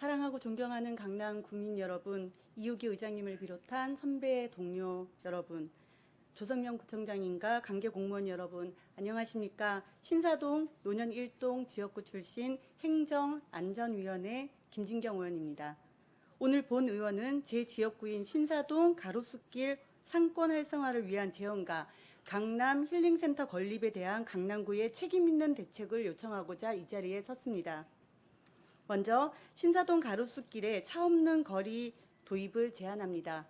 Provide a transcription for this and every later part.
사랑하고 존경하는 강남 구민 여러분, 이유기 의장님을 비롯한 선배 동료 여러분, 조성명 구청장님과 관계 공무원 여러분, 안녕하십니까? 신사동 노년 1동 지역구 출신 행정안전위원회 김진경 의원입니다. 오늘 본 의원은 제 지역구인 신사동 가로수길 상권 활성화를 위한 재원과 강남 힐링센터 건립에 대한 강남구의 책임 있는 대책을 요청하고자 이 자리에 섰습니다. 먼저 신사동 가로수길에 차 없는 거리 도입을 제안합니다.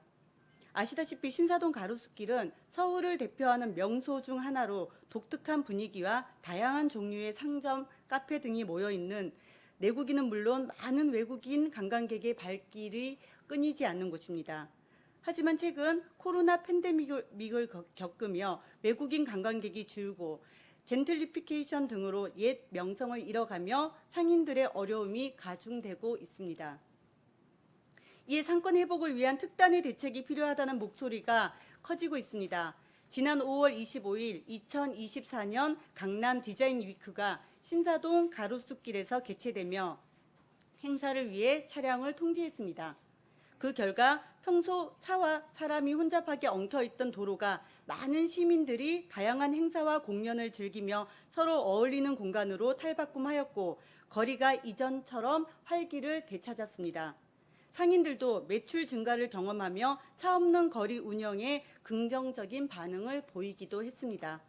아시다시피 신사동 가로수길은 서울을 대표하는 명소 중 하나로 독특한 분위기와 다양한 종류의 상점, 카페 등이 모여있는 내국인은 물론 많은 외국인 관광객의 발길이 끊이지 않는 곳입니다. 하지만 최근 코로나 팬데믹을 겪으며 외국인 관광객이 줄고 젠틀리피케이션 등으로 옛 명성을 잃어가며 상인들의 어려움이 가중되고 있습니다. 이에 상권 회복을 위한 특단의 대책이 필요하다는 목소리가 커지고 있습니다. 지난 5월 25일 2024년 강남 디자인 위크가 신사동 가로수길에서 개최되며 행사를 위해 차량을 통제했습니다. 그 결과 평소 차와 사람이 혼잡하게 엉켜있던 도로가 많은 시민들이 다양한 행사와 공연을 즐기며 서로 어울리는 공간으로 탈바꿈하였고 거리가 이전처럼 활기를 되찾았습니다. 상인들도 매출 증가를 경험하며 차 없는 거리 운영에 긍정적인 반응을 보이기도 했습니다.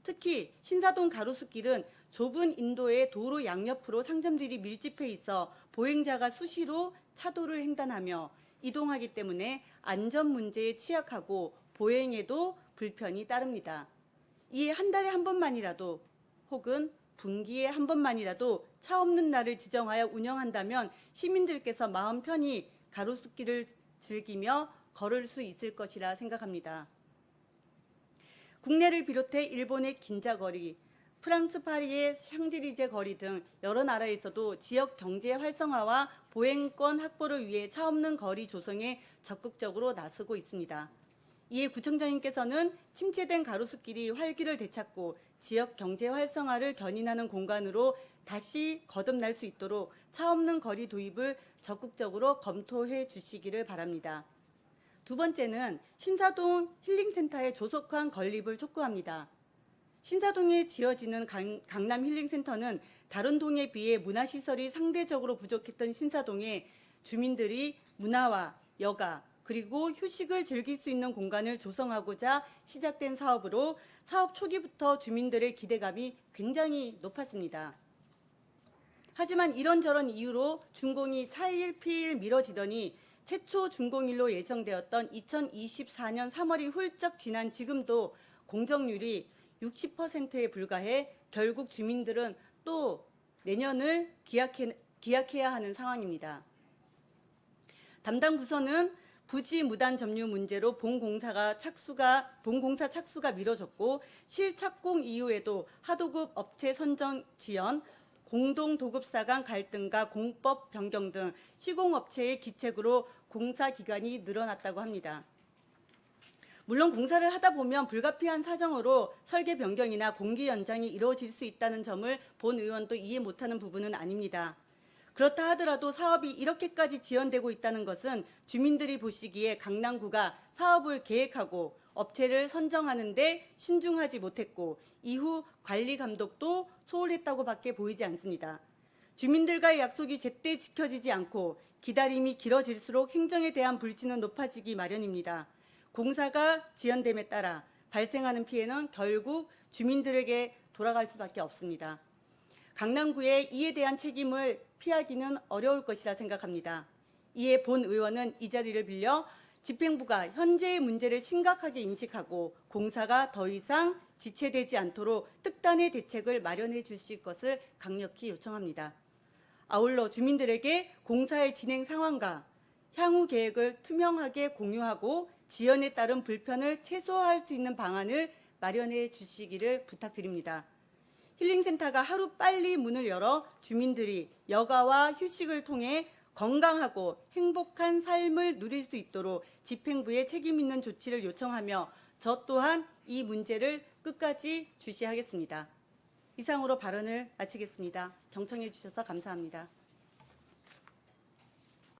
특히 신사동 가로수길은 좁은 인도의 도로 양옆으로 상점들이 밀집해 있어 보행자가 수시로 차도를 횡단하며 이동하기 때문에 안전 문제에 취약하고 보행에도 불편이 따릅니다. 이에 한 달에 한 번만이라도 혹은 분기에 한 번만이라도 차 없는 날을 지정하여 운영한다면 시민들께서 마음 편히 가로수길을 즐기며 걸을 수 있을 것이라 생각합니다. 국내를 비롯해 일본의 긴자거리, 프랑스 파리의 샹젤리제 거리 등 여러 나라에서도 지역 경제 활성화와 보행권 확보를 위해 차 없는 거리 조성에 적극적으로 나서고 있습니다. 이에 구청장님께서는 침체된 가로수길이 활기를 되찾고 지역 경제 활성화를 견인하는 공간으로 다시 거듭날 수 있도록 차 없는 거리 도입을 적극적으로 검토해 주시기를 바랍니다. 두 번째는 신사동 힐링센터의 조속한 건립을 촉구합니다. 신사동에 지어지는 강남 힐링센터는 다른 동에 비해 문화시설이 상대적으로 부족했던 신사동에 주민들이 문화와 여가 그리고 휴식을 즐길 수 있는 공간을 조성하고자 시작된 사업으로 사업 초기부터 주민들의 기대감이 굉장히 높았습니다. 하지만 이런저런 이유로 준공이 차일 피일 미뤄지더니 최초 준공일로 예정되었던 2024년 3월이 훌쩍 지난 지금도 공정률이 60%에 불과해 결국 주민들은 또 내년을 기약해야 하는 상황입니다. 담당 부서는 부지 무단 점유 문제로 본공사 착수가 미뤄졌고 실착공 이후에도 하도급 업체 선정 지연, 공동도급사 간 갈등과 공법 변경 등 시공업체의 기책으로 공사 기간이 늘어났다고 합니다. 물론 공사를 하다 보면 불가피한 사정으로 설계 변경이나 공기 연장이 이루어질 수 있다는 점을 본 의원도 이해 못하는 부분은 아닙니다. 그렇다 하더라도 사업이 이렇게까지 지연되고 있다는 것은 주민들이 보시기에 강남구가 사업을 계획하고 업체를 선정하는 데 신중하지 못했고 이후 관리 감독도 소홀했다고 밖에 보이지 않습니다. 주민들과의 약속이 제때 지켜지지 않고 기다림이 길어질수록 행정에 대한 불신은 높아지기 마련입니다. 공사가 지연됨에 따라 발생하는 피해는 결국 주민들에게 돌아갈 수밖에 없습니다. 강남구의 이에 대한 책임을 피하기는 어려울 것이라 생각합니다. 이에 본 의원은 이 자리를 빌려 집행부가 현재의 문제를 심각하게 인식하고 공사가 더 이상 지체되지 않도록 특단의 대책을 마련해 주실 것을 강력히 요청합니다. 아울러 주민들에게 공사의 진행 상황과 향후 계획을 투명하게 공유하고 지연에 따른 불편을 최소화할 수 있는 방안을 마련해 주시기를 부탁드립니다. 힐링센터가 하루 빨리 문을 열어 주민들이 여가와 휴식을 통해 건강하고 행복한 삶을 누릴 수 있도록 집행부의 책임 있는 조치를 요청하며 저 또한 이 문제를 끝까지 주시하겠습니다. 이상으로 발언을 마치겠습니다. 경청해 주셔서 감사합니다.